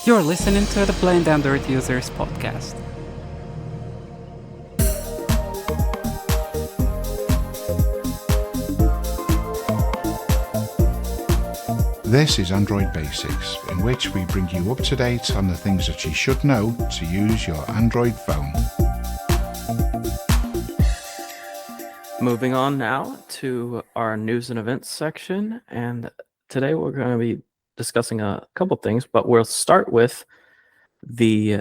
You're listening to the Blind Android Users podcast. This is Android Basics, in which we bring you up to date on the things that you should know to use your Android phone. Moving on now to our news and events section, and today we're going to be discussing a couple things, but we'll start with the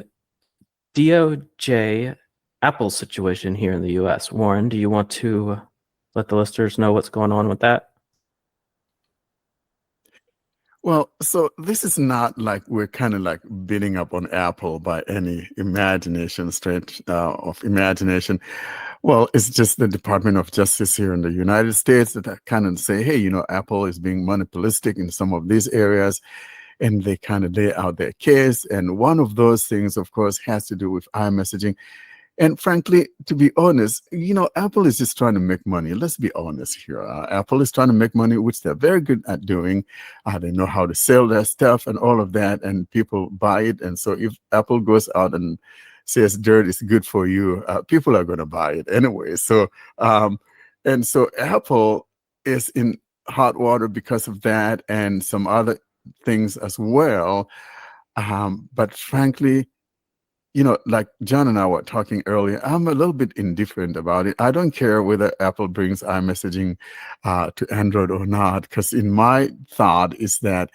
DOJ Apple situation here in the US. Warren, do you want to let the listeners know what's going on with that? Well, so this is not like we're kind of like beating up on Apple by any imagination, stretch of imagination. Well, it's just the Department of Justice here in the United States that kind of say, hey, Apple is being monopolistic in some of these areas, and they kind of lay out their case. And one of those things, of course, has to do with iMessaging. And frankly, to be honest, Apple is just trying to make money. Let's be honest here. Apple is trying to make money, which they're very good at doing. They know how to sell their stuff and all of that, and people buy it. And so if Apple goes out and says dirt is good for you, people are going to buy it anyway. So, and so Apple is in hot water because of that and some other things as well. But frankly, like John and I were talking earlier, I'm a little bit indifferent about it. I don't care whether Apple brings iMessaging to Android or not, because in my thought is that,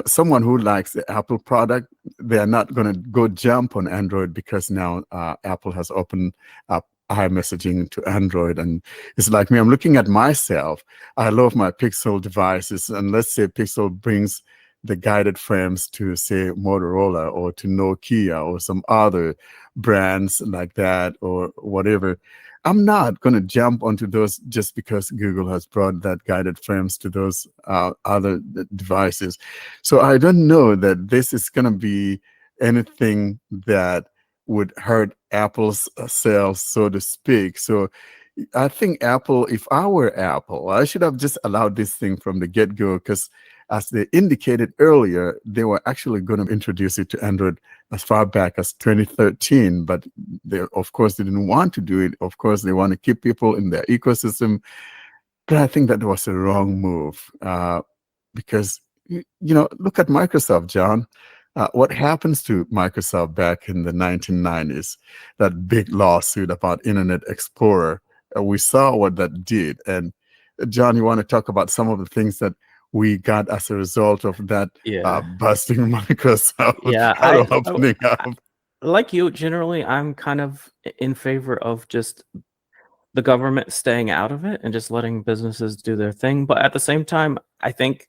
someone who likes the Apple product, they're not going to go jump on Android because now Apple has opened up iMessaging to Android. And it's like me, I'm looking at myself. I love my Pixel devices, and let's say Pixel brings the guided frames to, say, Motorola or to Nokia or some other brands like that or whatever. I'm not going to jump onto those just because Google has brought that guided frames to those other devices. So I don't know that this is going to be anything that would hurt Apple's sales, so to speak. So I think Apple, if I were Apple, I should have just allowed this thing from the get-go, because as they indicated earlier, they were actually going to introduce it to Android as far back as 2013, but they, of course, they didn't want to do it. Of course, they want to keep people in their ecosystem. But I think that was a wrong move because, look at Microsoft, John. What happens to Microsoft back in the 1990s, that big lawsuit about Internet Explorer? We saw what that did. And John, you want to talk about some of the things that we got as a result of that busting Microsoft opening up? Like you, generally, I'm kind of in favor of just the government staying out of it and just letting businesses do their thing. But at the same time, I think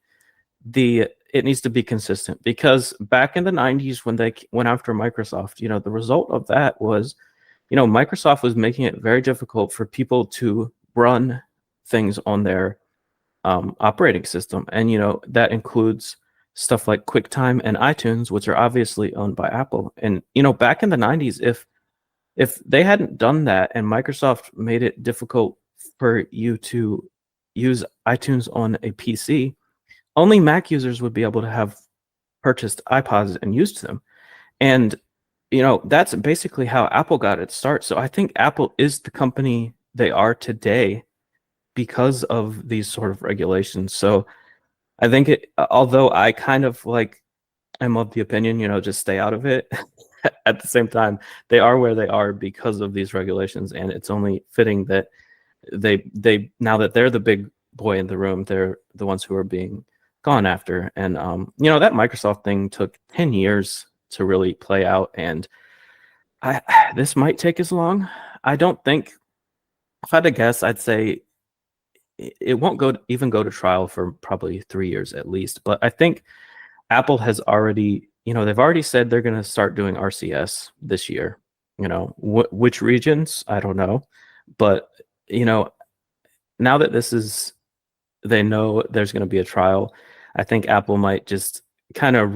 it needs to be consistent, because back in the 90s when they went after Microsoft, the result of that was, Microsoft was making it very difficult for people to run things on their operating system. And, that includes stuff like QuickTime and iTunes, which are obviously owned by Apple. And, back in the 90s, if they hadn't done that and Microsoft made it difficult for you to use iTunes on a PC, only Mac users would be able to have purchased iPods and used them. And, that's basically how Apple got its start. So I think Apple is the company they are today because of these sort of regulations. So I think although I kind of I'm of the opinion, just stay out of it. At the same time, they are where they are because of these regulations, and it's only fitting that they now that they're the big boy in the room, they're the ones who are being gone after. And that Microsoft thing took 10 years to really play out, and this might take as long. I don't think, if I had to guess, I'd say it won't go to trial for probably 3 years at least. But I think Apple has already, they've already said they're going to start doing RCS this year. Which regions, I don't know. But, now that they know there's going to be a trial, I think Apple might just kind of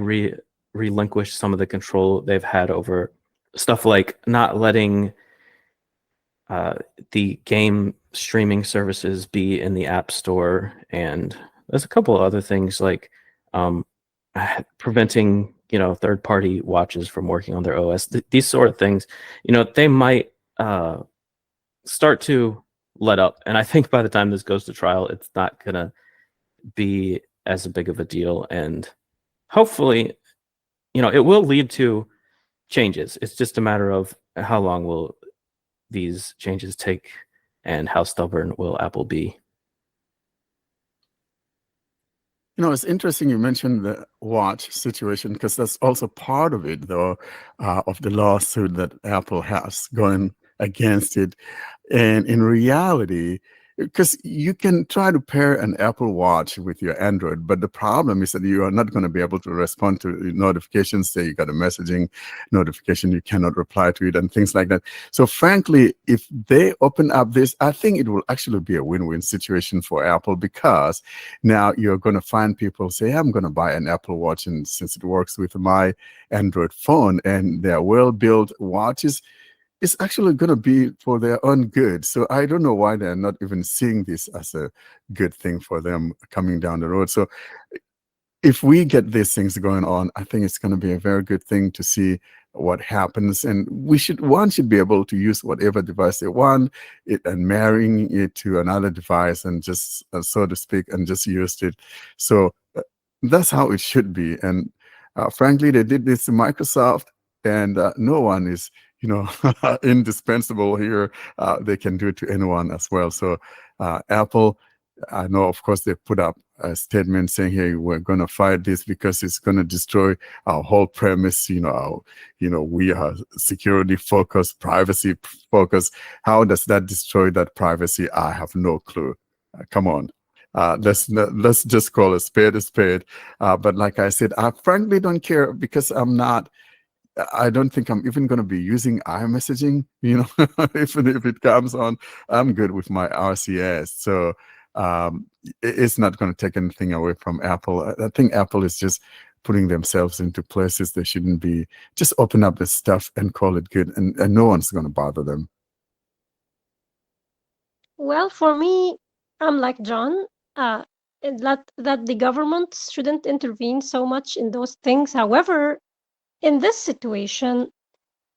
relinquish some of the control they've had over stuff like not letting the game streaming services be in the App Store, and there's a couple of other things like preventing third-party watches from working on their OS. These sort of things, they might start to let up. And I think by the time this goes to trial, it's not gonna be as big of a deal. And hopefully, it will lead to changes. It's just a matter of how long will these changes take and how stubborn will Apple be. It's interesting you mentioned the watch situation, because that's also part of it, though, of the lawsuit that Apple has going against it. And in reality, because you can try to pair an Apple Watch with your Android, but the problem is that you are not going to be able to respond to notifications. Say you got a messaging notification, you cannot reply to it and things like that. So frankly, if they open up this, I think it will actually be a win-win situation for Apple, because now you're going to find people say, I'm going to buy an Apple Watch, and since it works with my Android phone and they're well-built watches, it's actually going to be for their own good. So I don't know why they're not even seeing this as a good thing for them coming down the road. So if we get these things going on, I think it's going to be a very good thing to see what happens. And one should be able to use whatever device they want and marrying it to another device and just, so to speak, and just use it. So that's how it should be. And frankly, they did this to Microsoft, and no one is indispensable here. They can do it to anyone as well. So Apple, I know, of course, they put up a statement saying, hey, we're going to fight this because it's going to destroy our whole premise. We are security focused, privacy focused. How does that destroy that privacy? I have no clue. Come on. Let's just call a spade a spade. But like I said, I frankly don't care, because I don't think I'm even going to be using iMessaging, even if it comes on. I'm good with my RCS. So it's not going to take anything away from Apple. I think Apple is just putting themselves into places they shouldn't be. Just open up the stuff and call it good, and no one's going to bother them. Well, for me, I'm like John, that the government shouldn't intervene so much in those things. However, in this situation,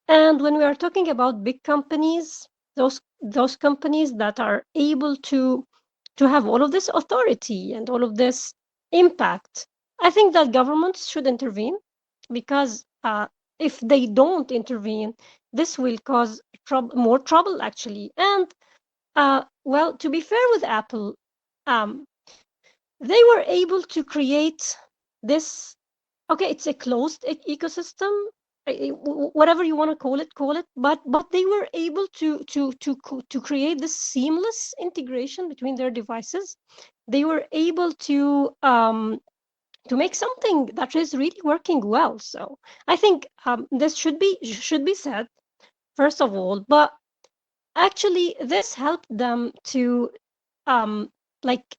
and when we are talking about big companies, those companies that are able to have all of this authority and all of this impact, I think that governments should intervene, because if they don't intervene, this will cause more trouble, actually. And well, to be fair with Apple, they were able to create this. Okay, it's a closed ecosystem, whatever you want to call it. But they were able to create this seamless integration between their devices. They were able to make something that is really working well. So I think this should be said first of all. But actually, this helped them to like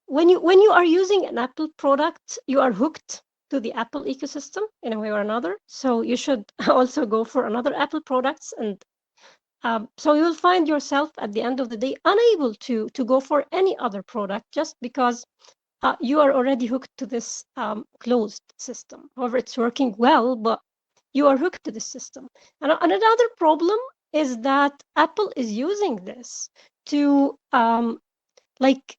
when you are using an Apple product, you are hooked to the Apple ecosystem in a way or another. So you should also go for another Apple products, and so you'll find yourself at the end of the day unable to go for any other product, just because you are already hooked to this closed system. However, it's working well, but you are hooked to the system. And another problem is that Apple is using this to like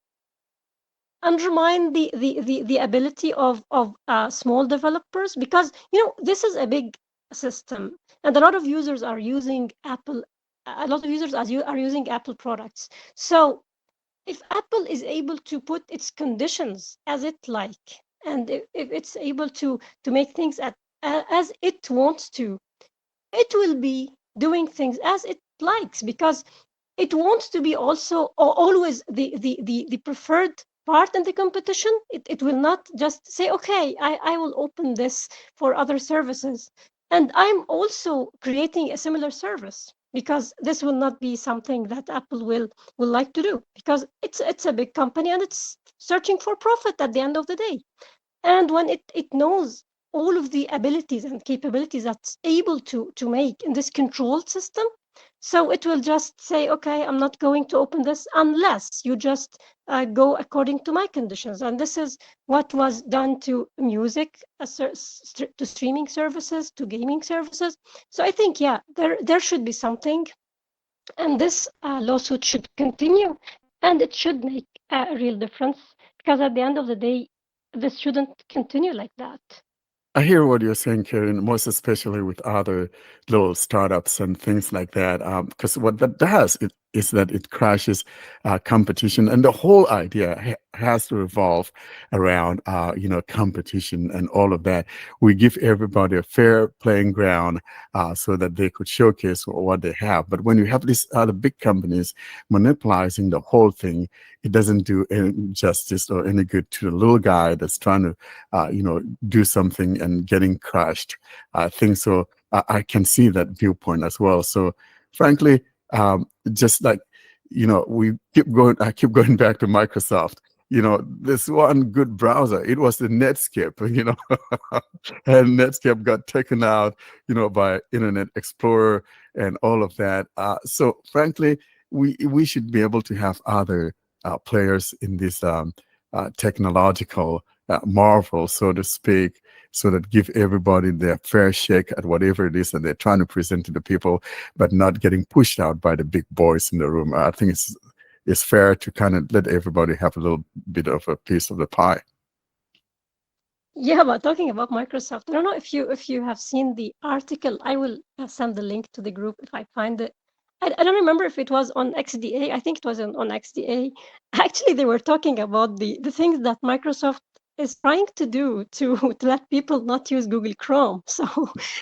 undermine the ability of small developers, because this is a big system, and a lot of users are using Apple. A lot of users are using Apple products. So if Apple is able to put its conditions as it like, and if it's able to make things as it wants to, it will be doing things as it likes, because it wants to be also always the preferred part in the competition. It will not just say, okay, I will open this for other services, and I'm also creating a similar service, because this will not be something that Apple will like to do, because it's a big company and it's searching for profit at the end of the day. And when it knows all of the abilities and capabilities that's able to make in this controlled system, So it will just say, okay, I'm not going to open this unless you just go according to my conditions. And this is what was done to music, to streaming services, to gaming services. So I think, yeah, there should be something, and this lawsuit should continue, and it should make a real difference, because at the end of the day, this shouldn't continue like that. I hear what you're saying, Karen, most especially with other little startups and things like that. Because what that does is that it crashes competition, and the whole idea has to revolve around, competition and all of that. We give everybody a fair playing ground so that they could showcase what they have. But when you have these other big companies monopolizing the whole thing, it doesn't do any justice or any good to the little guy that's trying to, do something and getting crushed. I think so. I can see that viewpoint as well. So, frankly, just like we keep going. I keep going back to Microsoft. This one good browser. It was the Netscape. And Netscape got taken out. By Internet Explorer and all of that. So, frankly, we should be able to have other players in this technological marvel, so to speak, so that give everybody their fair shake at whatever it is that they're trying to present to the people, but not getting pushed out by the big boys in the room. I think it's fair to kind of let everybody have a little bit of a piece of the pie. Yeah, but talking about Microsoft, I don't know if you have seen the article. I will send the link to the group if I find it. I don't remember if it was on XDA. I think it was on XDA. Actually, they were talking about the things that Microsoft is trying to do to let people not use Google Chrome. So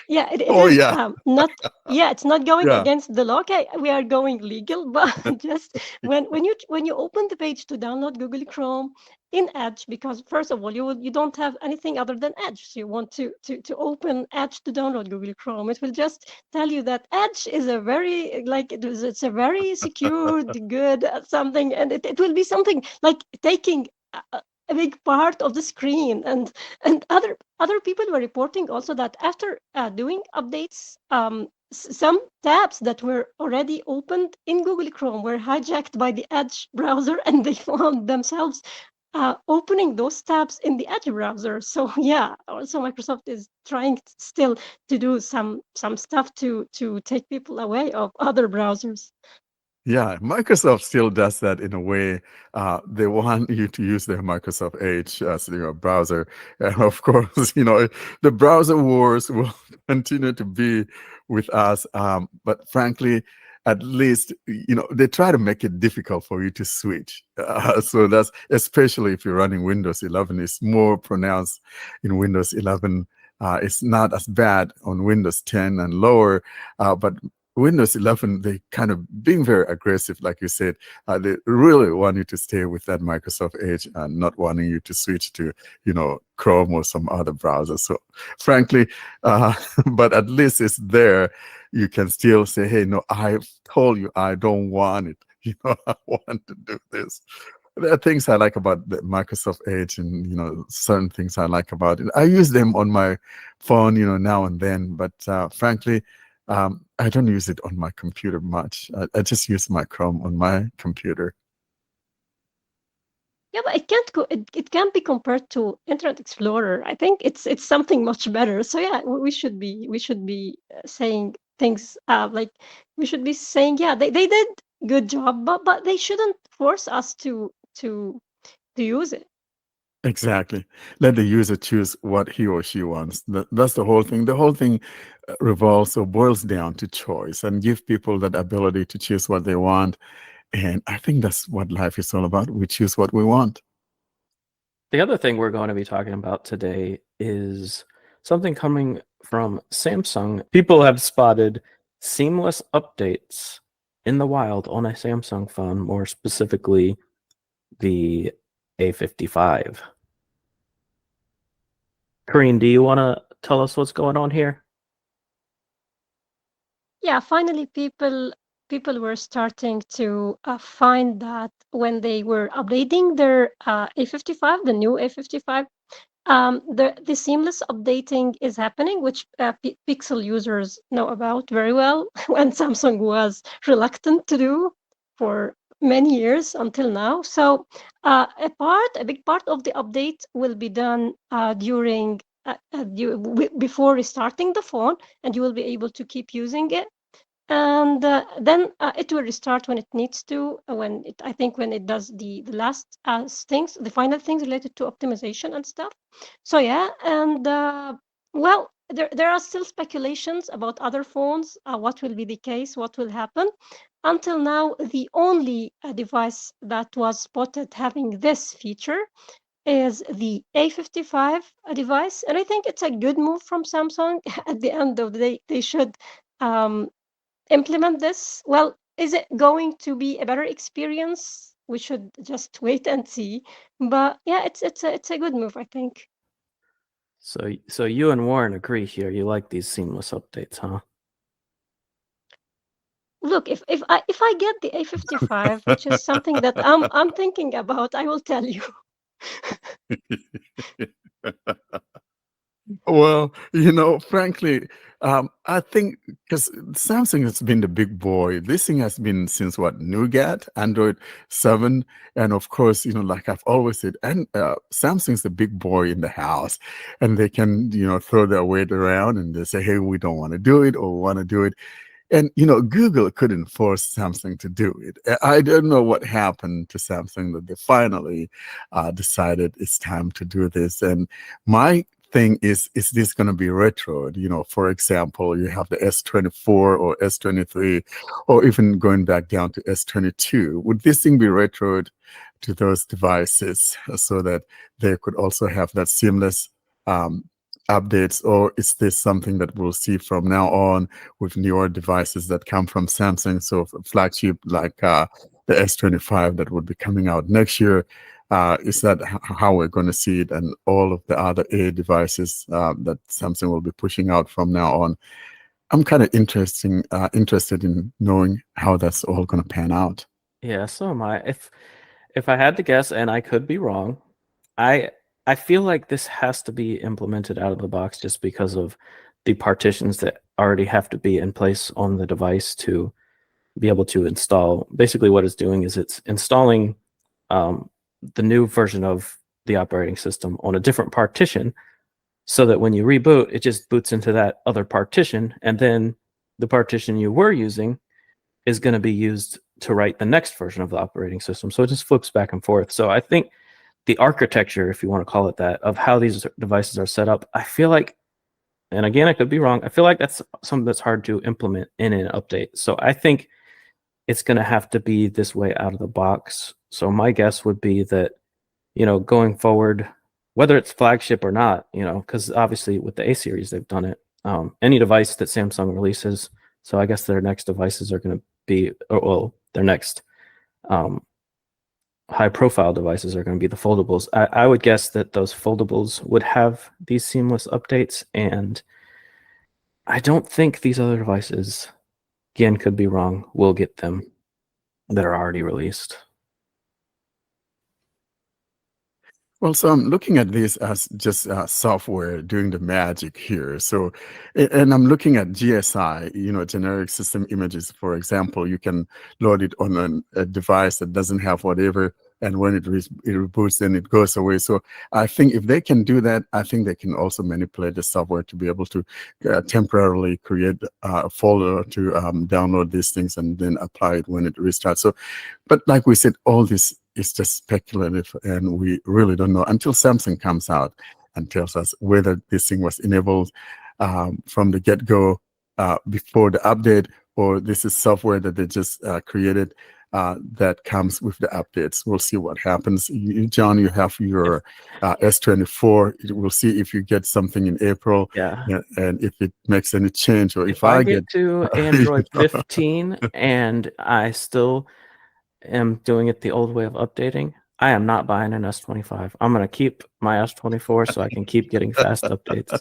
yeah, it Oh is yeah, not, yeah, it's not going yeah. against the law. Okay, we are going legal, but just when you open the page to download Google Chrome in Edge, because first of all, you don't have anything other than Edge. So you want to open Edge to download Google Chrome. It will just tell you that Edge is a very, like, it's a very secured, good something, and it will be something like taking a big part of the screen. And other people were reporting also that after doing updates, some tabs that were already opened in Google Chrome were hijacked by the Edge browser, and they found themselves opening those tabs in the Edge browser. So yeah, also Microsoft is trying still to do some stuff to take people away of other browsers. Yeah, Microsoft still does that in a way. They want you to use their Microsoft Edge as your browser. And of course, the browser wars will continue to be with us. But frankly, at least, they try to make it difficult for you to switch. So that's, especially if you're running Windows 11, it's more pronounced in Windows 11. It's not as bad on Windows 10 and lower, but Windows 11, they kind of being very aggressive, like you said. They really want you to stay with that Microsoft Edge and not wanting you to switch to, Chrome or some other browser. So, frankly, but at least it's there. You can still say, "Hey, no, I've told you I don't want it. I want to do this." There are things I like about the Microsoft Edge, and certain things I like about it. I use them on my phone, now and then. But frankly, I don't use it on my computer much. I just use my Chrome on my computer. Yeah, but it can't be compared to Internet Explorer. I think it's something much better. So yeah, we should be saying things like, we should be saying, yeah, they did good job, but they shouldn't force us to use it. Exactly. Let the user choose what he or she wants. That's the whole thing. The whole thing revolves or boils down to choice, and give people that ability to choose what they want. And I think that's what life is all about. We choose what we want. The other thing we're going to be talking about today is something coming from Samsung. People have spotted seamless updates in the wild on a Samsung phone, more specifically the A55. Karine, do you want to tell us what's going on here? Yeah, finally people were starting to find that when they were updating their A55, the new A55, The seamless updating is happening, which Pixel users know about very well, and Samsung was reluctant to do for many years until now. So a big part of the update will be done during before restarting the phone, and you will be able to keep using it. And then it will restart when it needs to, I think when it does the last things, the final things related to optimization and stuff. So yeah, and well, there are still speculations about other phones, what will be the case, what will happen. Until now, the only device that was spotted having this feature is the A55 device, and I think it's a good move from Samsung. At the end of the day, they should um, implement this. Well, is it going to be a better experience? We should just wait and see. But yeah, it's a good move, I think. So you and Warren agree here. You like these seamless updates, huh? Look, if I get the A55, which is something that I'm thinking about, I will tell you. Well, frankly, I think because Samsung has been the big boy. This thing has been since what, Nougat, Android 7, and of course, like I've always said, and Samsung's the big boy in the house, and they can, throw their weight around and they say, hey, we don't want to do it or want to do it. And Google couldn't force Samsung to do it. I don't know what happened to Samsung that they finally decided it's time to do this. And my thing is this going to be retro? For example, you have the S24 or S23, or even going back down to S22. Would this thing be retroed to those devices so that they could also have that seamless updates, or is this something that we'll see from now on with newer devices that come from Samsung? So flagship like the S25 that would be coming out next year. Is that how we're going to see it, and all of the other A devices that Samsung will be pushing out from now on? I'm kind of interested in knowing how that's all going to pan out. Yeah, so am I. If I had to guess, and I could be wrong, I feel like this has to be implemented out of the box just because of the partitions that already have to be in place on the device to be able to install. Basically, what it's doing is it's installing the new version of the operating system on a different partition, so that when you reboot, it just boots into that other partition, and then the partition you were using is going to be used to write the next version of the operating system. So it just flips back and forth. So I think the architecture, if you want to call it that, of how these devices are set up, I feel like, and again, I could be wrong, I feel like that's something that's hard to implement in an update. So I think it's going to have to be this way out of the box. So my guess would be that, going forward, whether it's flagship or not, because obviously with the A series, they've done it. Any device that Samsung releases, so I guess their next devices are going to be, their next high-profile devices are going to be the foldables. I would guess that those foldables would have these seamless updates, and I don't think these other devices, again, could be wrong, will get them that are already released. Well, so I'm looking at this as just software doing the magic here. So, and I'm looking at GSI, generic system images, for example. You can load it on a device that doesn't have whatever, and when it reboots, then it goes away. So I think if they can do that, I think they can also manipulate the software to be able to temporarily create a folder to download these things and then apply it when it restarts. So, but like we said, all this is just speculative, and we really don't know until Samsung comes out and tells us whether this thing was enabled from the get-go before the update, or this is software that they just created that comes with the updates. We'll see what happens. John, you have your S24. We'll see if you get something in April, and if it makes any change, or if I get to Android 15 and I still am doing it the old way of updating, I am not buying an S25. I'm going to keep my S24 so I can keep getting fast updates.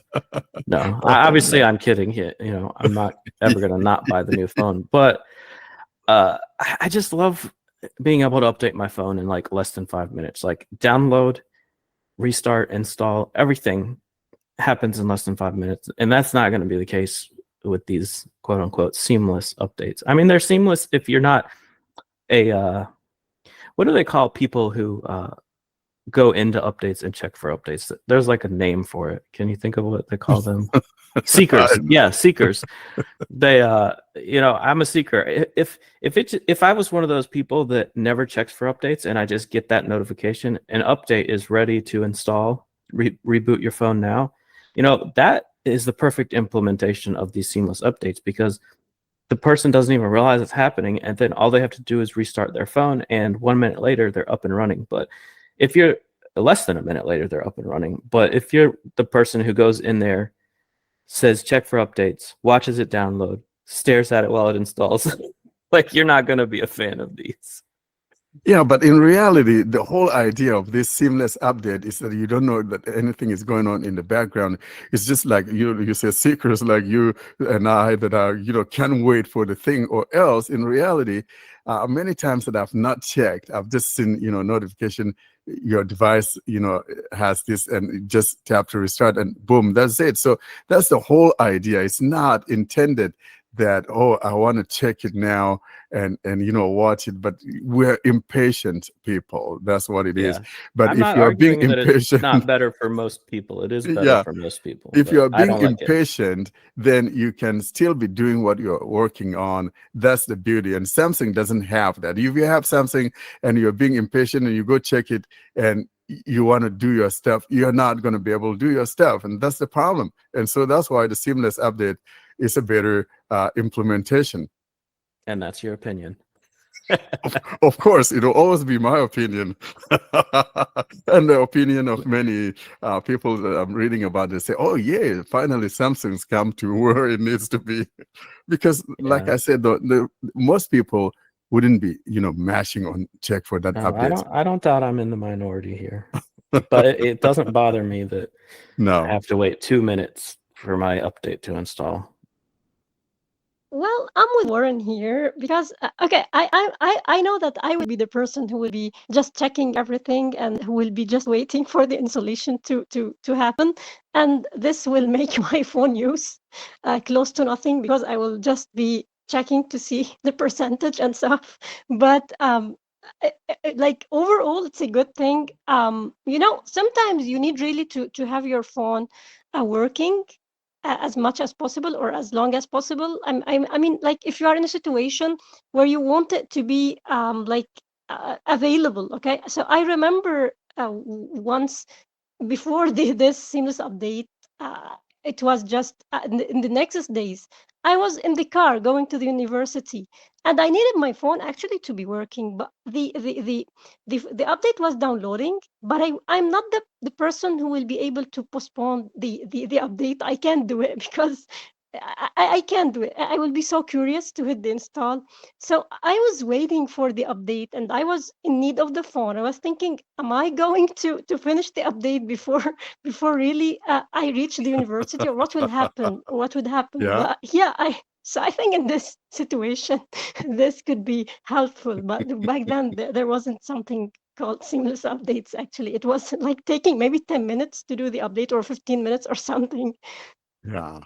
No, obviously I'm kidding here. I'm not ever going to not buy the new phone, but I just love being able to update my phone in like less than 5 minutes. Like download restart, install, everything happens in less than 5 minutes. And that's not going to be the case with these quote unquote seamless updates. I mean, they're seamless if you're not a, what do they call people who go into updates and check for updates? There's like a name for it. Can you think of what they call them? Seekers. Yeah, seekers. They I'm a seeker. If I was one of those people that never checks for updates and I just get that notification, an update is ready to install, reboot your phone now, that is the perfect implementation of these seamless updates, because the person doesn't even realize it's happening, and then all they have to do is restart their phone, and 1 minute later they're up and running. But if you're less than a minute later, they're up and running. But if you're the person who goes in there, says check for updates, watches it download, stares at it while it installs, like, you're not going to be a fan of these. Yeah, but in reality, the whole idea of this seamless update is that you don't know that anything is going on in the background. It's just like you say seekers like you and I that are, can't wait for the thing, or else in reality, many times that I've not checked, I've just seen, notification, your device, has this, and just tap to restart and boom, that's it. So that's the whole idea. It's not intended that, oh, I want to check it now and watch it, but we're impatient people. That's what it is. But I'm if not you're being arguing that it's impatient, not better for most people. It is better for most people. if you're I being don't like it. impatient, then you can still be doing what you're working on. That's the beauty. And Samsung doesn't have that. If you have Samsung and you're being impatient and you go check it and you want to do your stuff, you're not going to be able to do your stuff. And that's the problem. And so that's why the seamless update is a better implementation. And that's your opinion. Of course, it'll always be my opinion and the opinion of many people that I'm reading about. They say, oh yeah, finally Samsung's come to where it needs to be. Because like I said, most people wouldn't be, mashing on check for that update. I don't doubt I'm in the minority here. But it doesn't bother me that I have to wait 2 minutes for my update to install. Well, I'm with Warren here because I know that I will be the person who will be just checking everything and who will be just waiting for the installation to happen, and this will make my phone use close to nothing because I will just be checking to see the percentage and stuff. But like overall, it's a good thing. Sometimes you need really to have your phone working as much as possible or as long as possible. I mean, like if you are in a situation where you want it to be available. Okay, so I remember once before this seamless update, it was just in the next days. I was in the car going to the university, and I needed my phone actually to be working. But the update was downloading, but I'm not the person who will be able to postpone the update. I can't do it because I can't do it. I will be so curious to hit the install. So I was waiting for the update, and I was in need of the phone. I was thinking, am I going to finish the update before really I reach the university, or what will happen? What would happen? Yeah. But so I think in this situation, this could be helpful. But back then, there wasn't something called seamless updates. Actually, it was like taking maybe 10 minutes to do the update, or 15 minutes or something. Yeah.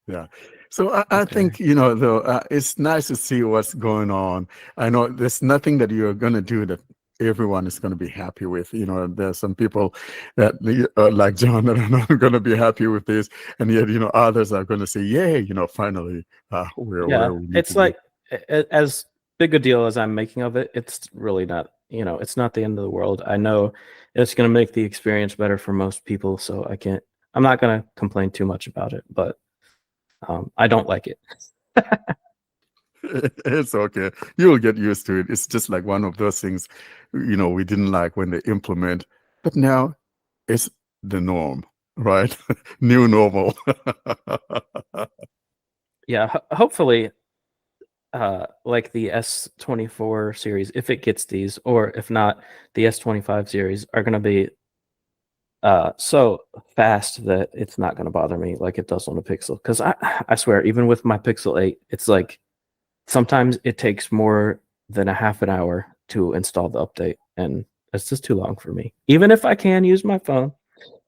Yeah. So I think, though, it's nice to see what's going on. I know there's nothing that you're going to do that everyone is going to be happy with. There's some people that, like John, that are not going to be happy with this. And yet, others are going to say, yay, finally, we're where we need it's to like, as big a deal as I'm making of it, it's really not, it's not the end of the world. I know it's going to make the experience better for most people. So I'm not going to complain too much about it, but I don't like it. It's okay. You'll get used to it. It's just like one of those things, we didn't like when they implement, but now it's the norm, right? New normal. Yeah, hopefully, like the S24 series, if it gets these, or if not, the S25 series are going to be so fast that it's not going to bother me like it does on the Pixel. Because I swear, even with my Pixel 8, it's like sometimes it takes more than a half an hour to install the update, and That's just too long for me. Even if I can use my phone.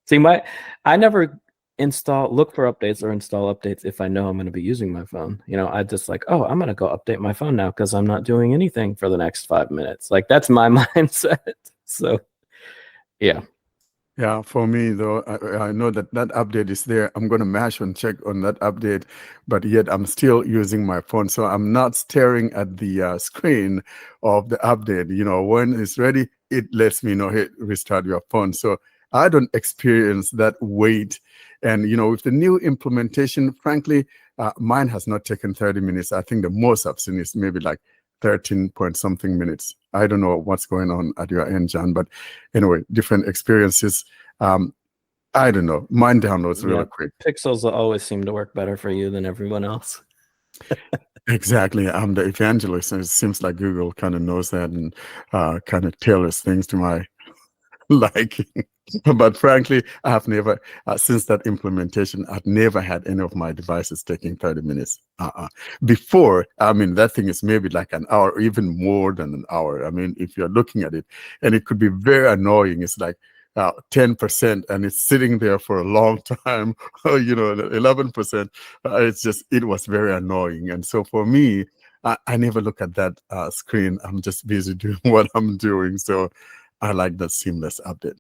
See, I never look for updates or install updates if I know I'm going to be using my phone. I just like, oh, I'm going to go update my phone now because I'm not doing anything for the next 5 minutes. Like, that's my mindset. So, yeah. Yeah, for me though, I know that update is there. I'm going to mash and check on that update, but yet I'm still using my phone. So I'm not staring at the screen of the update. When it's ready, it lets me know, hey, restart your phone. So I don't experience that wait. And, with the new implementation, frankly, mine has not taken 30 minutes. I think the most I've seen is maybe like 13 point something minutes. I don't know what's going on at your end, John, but anyway, different experiences. I don't know. Mine downloads really quick. Pixels always seem to work better for you than everyone else. Exactly. I'm the evangelist, and it seems like Google kind of knows that and kind of tailors things to my liking. But frankly, I have never, since that implementation, I've never had any of my devices taking 30 minutes. Before, that thing is maybe like an hour, or even more than an hour. If you're looking at it, and it could be very annoying. It's like 10%, and it's sitting there for a long time. 11%. It was very annoying. And so for me, I never look at that screen. I'm just busy doing what I'm doing. So I like that seamless update.